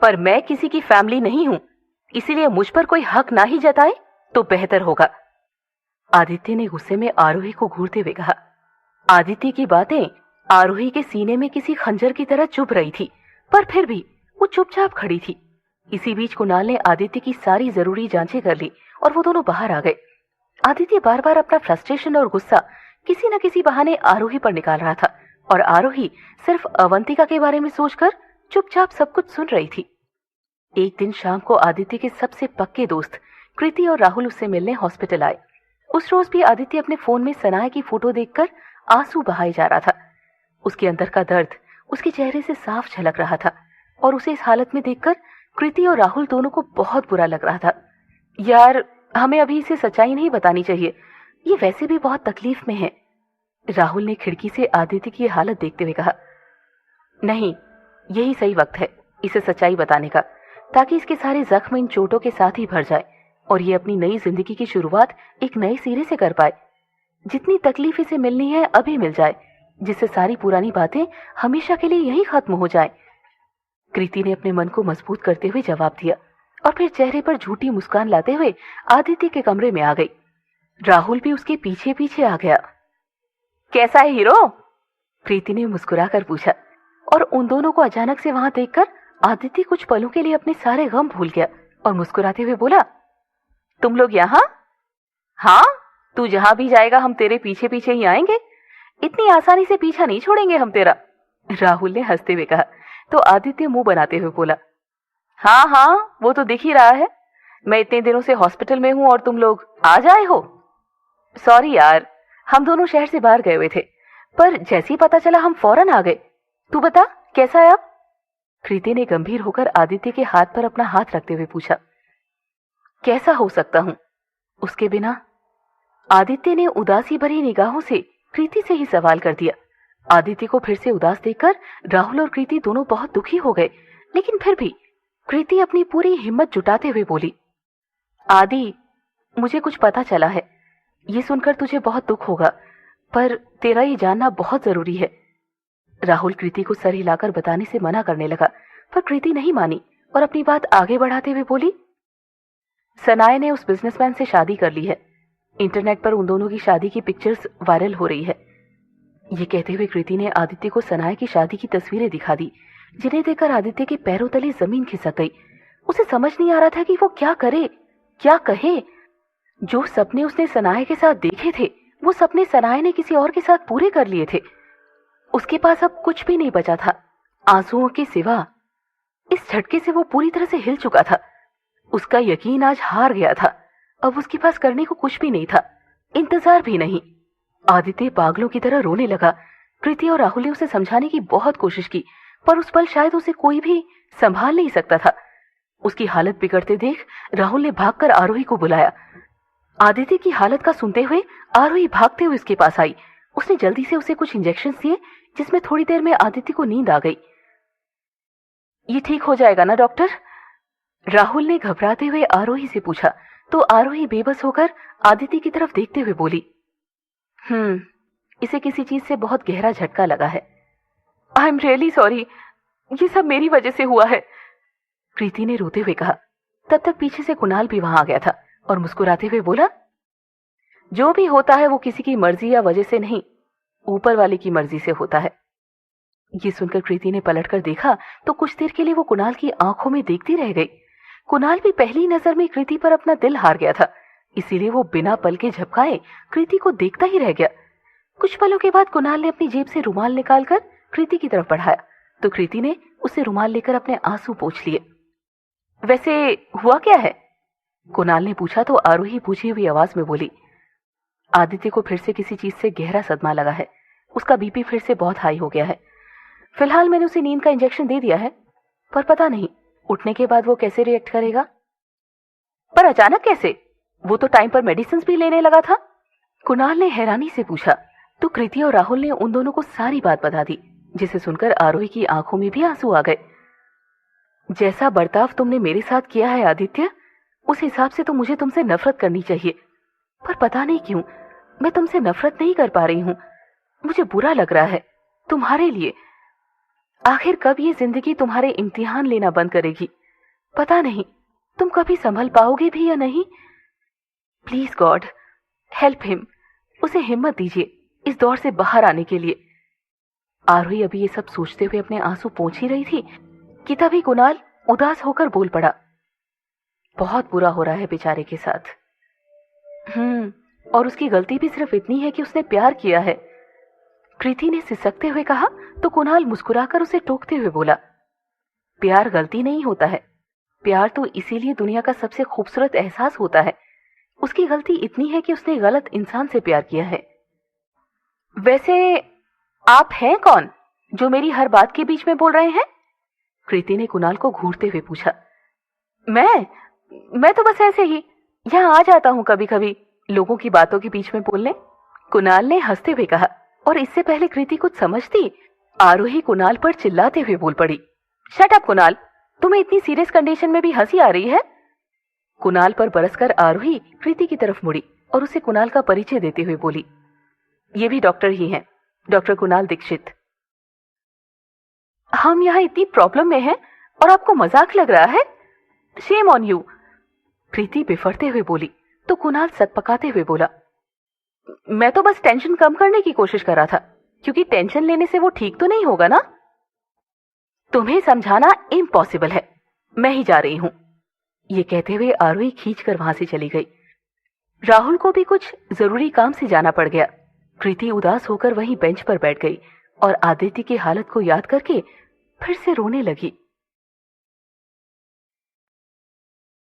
पर मैं किसी की फैमिली नहीं हूं, इसीलिए मुझ पर कोई हक ना ही जताए तो बेहतर होगा। आदित्य ने गुस्से में आरोही को घूरते हुए कहा। आदित्य की बातें आरोही के सीने में किसी खंजर की तरह चुभ रही थी, पर फिर भी वो चुपचाप खड़ी थी। इसी बीच कुणाल ने आदित्य की सारी जरूरी जांचें कर ली और वो दोनों बाहर आ गए। आदित्य बार बार अपना फ्रस्ट्रेशन और गुस्सा किसी न किसी बहाने आरोही पर निकाल रहा था और आरोही सिर्फ अवंतिका के बारे में सोचकर चुपचाप सब कुछ सुन रही थी। एक दिन शाम को आदित्य के सबसे पक्के दोस्त कृति और राहुल उससे मिलने हॉस्पिटल आए। उस रोज भी आदित्य अपने फोन में सनाया की फोटो देखकर आंसू बहाए जा रहा था। उसके अंदर का दर्द उसके चेहरे से साफ झलक रहा था और उसे इस हालत में देखकर कृति और राहुल दोनों को बहुत बुरा लग रहा था। यार, हमें अभी इसे सच्चाई नहीं बतानी चाहिए, ये वैसे भी बहुत तकलीफ में है। राहुल ने खिड़की से आदित्य की हालत देखते हुए कहा। नहीं, यही सही वक्त है इसे सच्चाई बताने का, ताकि इसके सारे जख्म इन चोटों के साथ ही भर जाए और ये अपनी नई जिंदगी की शुरुआत एक नए सिरे से कर पाए। जितनी तकलीफ इसे मिलनी है अभी मिल जाए, जिससे सारी पुरानी बातें हमेशा के लिए यही खत्म हो जाए। कृति ने अपने मन को मजबूत करते हुए जवाब दिया और फिर चेहरे पर झूठी मुस्कान लाते हुए आदित्य के कमरे में आ गई। राहुल भी उसके पीछे पीछे आ गया। कैसा है हीरो? कृति ने मुस्कुराकर पूछा और उन दोनों को अचानक से वहां देखकर आदित्य कुछ पलों के लिए अपने सारे गम भूल गया और मुस्कुराते हुए बोला, तुम लोग यहाँ? हाँ, तू जहां भी जाएगा हम तेरे पीछे पीछे ही आएंगे, इतनी आसानी से पीछा नहीं छोड़ेंगे हम तेरा, राहुल ने हंसते हुए कहा। तो आदित्य मुंह बनाते हुए बोला, हाँ हाँ, वो तो दिख ही रहा है, मैं इतने दिनों से हॉस्पिटल में हूं और तुम लोग आ जाए हो। सॉरी यार, हम दोनों शहर से बाहर गए हुए थे, पर जैसे ही पता चला हम फौरन आ गए। तू बता कैसा है अब? कृति ने गंभीर होकर आदित्य के हाथ पर अपना हाथ रखते हुए पूछा। कैसा हो सकता हूं उसके बिना? आदित्य ने उदासी भरी निगाहों से कृति से ही सवाल कर दिया। आदित्य को फिर से उदास देखकर राहुल और कृति दोनों बहुत दुखी हो गए, लेकिन फिर भी कृति अपनी पूरी हिम्मत जुटाते हुए बोली, आदि, मुझे कुछ पता चला है, ये सुनकर तुझे बहुत दुख होगा, पर तेरा ये जानना बहुत जरूरी है। राहुल कृति को सर हिलाकर बताने से मना करने लगा, पर कृति नहीं मानी और अपनी बात आगे बढ़ाते हुए बोली, सनाया ने उस बिजनेसमैन से शादी कर ली है। इंटरनेट पर उन दोनों की शादी की पिक्चर्स वायरल हो रही है। ये कहते हुए कृति ने आदित्य को सनाया की शादी की तस्वीरें दिखा दी, जिन्हें देखकर आदित्य के पैरों तले जमीन खिसक गई। उसे समझ नहीं आ रहा था कि वो क्या करे, क्या कहे। जो सपने उसने सनाया के साथ देखे थे, वो सपने सनाया ने किसी और के साथ पूरे कर लिए थे। उसके पास अब कुछ भी नहीं बचा था आंसुओं के सिवा। इस झटके से वो पूरी तरह से हिल चुका था। उसका यकीन आज हार गया था। अब उसके पास करने को कुछ भी नहीं था, इंतजार भी नहीं। आदित्य पागलों की तरह रोने लगा। कृति और राहुल ने उसे समझाने की बहुत कोशिश की, पर उस पल शायद उसे कोई भी संभाल नहीं सकता था। उसकी हालत बिगड़ते देख राहुल ने भागकर आरोही को बुलाया। आदित्य की हालत का सुनते हुए आरोही भागते हुए उसके पास आई। उसने जल्दी से उसे कुछ इंजेक्शन दिए, जिसमें थोड़ी देर में आदित्य को नींद आ गई। ये ठीक हो जाएगा ना डॉक्टर? राहुल ने घबराते हुए आरोही से पूछा, तो आरोही बेबस होकर आदित्य की तरफ देखते हुए बोली, इसे किसी चीज से बहुत गहरा झटका लगा है। आई एम रियली सॉरी, ये सब मेरी वजह से हुआ है, कृति ने रोते हुए कहा। तब तक पीछे से कुणाल भी वहां आ गया था और मुस्कुराते हुए बोला, जो भी होता है वो किसी की मर्जी या वजह से नहीं, ऊपर वाले की मर्जी से होता है। ये सुनकर कृति ने पलटकर देखा तो कुछ देर के लिए वो कुणाल की आंखों में देखती रह गई। कुणाल भी पहली नजर में कृति पर अपना दिल हार गया था, इसीलिए वो बिना पल के झपकाए कृति को देखता ही रह गया। कुछ पलों के बाद कुणाल ने अपनी जेब से रुमाल निकालकर कृति की तरफ बढ़ाया, तो कृति ने उससे रुमाल लेकर अपने आंसू पोंछ लिए। वैसे हुआ क्या है? कुणाल ने पूछा तो आरोही पूछी हुई आवाज में बोली, आदित्य को फिर से किसी चीज से गहरा सदमा लगा है। उसका बीपी फिर से बहुत हाई हो गया है। फिलहाल मैंने उसे नींद का इंजेक्शन दे दिया है, पर पता नहीं उठने के बाद वो कैसे रिएक्ट करेगा। पर अचानक कैसे? वो तो टाइम पर मेडिसिन भी लेने लगा था, कुणाल ने हैरानी से पूछा। तो कृति और राहुल ने उन दोनों को सारी बात बता दी, जिसे सुनकर आरोही की आंखों में भी आंसू आ गए। जैसा बर्ताव तुमने मेरे साथ किया है आदित्य, उस हिसाब से तो मुझे तुमसे नफरत करनी चाहिए, पर पता नहीं क्यों मैं तुमसे नफरत नहीं कर पा रही हूं। मुझे बुरा लग रहा है तुम्हारे लिए। आखिर कब ये जिंदगी तुम्हारे इम्तिहान लेना बंद करेगी? पता नहीं तुम कभी संभल पाओगे भी या नहीं। Please God help him. उसे हिम्मत दीजिए इस दौर से बाहर आने के लिए। आरोही अभी ये सब सोचते हुए अपने आंसू पोंछ ही रही थी कि तभी कुणाल उदास होकर बोल पड़ा, बहुत बुरा हो रहा है बेचारे के साथ। और उसकी गलती भी सिर्फ इतनी है कि उसने प्यार किया है। कृति ने सिसकते हुए कहा तो कुणाल मुस्कुराकर उसे टोकते हुए बोला, प्यार गलती नहीं होता है। प्यार तो इसीलिए दुनिया का सबसे खूबसूरत एहसास होता है। उसकी गलती इतनी है कि उसने गलत इंसान से प्यार किया है। वैसे आप हैं कौन जो मेरी हर बात के बीच में बोल रहे हैं? कृति ने कुणाल को घूरते हुए पूछा। मैं तो बस ऐसे ही यहाँ आ जाता हूँ कभी कभी लोगों की बातों के बीच में बोलने, कुणाल ने हंसते हुए कहा। और इससे पहले कृति कुछ समझती आरोही कुणाल पर चिल्लाते हुए बोल पड़ी, शट अप कुणाल, तुम्हें इतनी सीरियस कंडीशन में भी हंसी आ रही है? कुणाल पर बरसकर आरोही कृति की तरफ मुड़ी और उसे कुणाल का परिचय देते हुए बोली, ये भी डॉक्टर ही हैं, डॉक्टर कुणाल दीक्षित। हम यहाँ इतनी प्रॉब्लम में हैं और आपको मजाक लग रहा है? Shame on you. कृति बिफरते हुए बोली तो कुणाल सतपकाते हुए बोला, मैं तो बस टेंशन कम करने की कोशिश कर रहा था, क्योंकि टेंशन लेने से वो ठीक तो नहीं होगा ना। तुम्हें समझाना इम्पॉसिबल है, मैं ही जा रही हूं। ये कहते हुए आरोही खींचकर वहां से चली गई। राहुल को भी कुछ जरूरी काम से जाना पड़ गया। कृति उदास होकर वहीं बेंच पर बैठ गई और आदित्य की हालत को याद करके फिर से रोने लगी।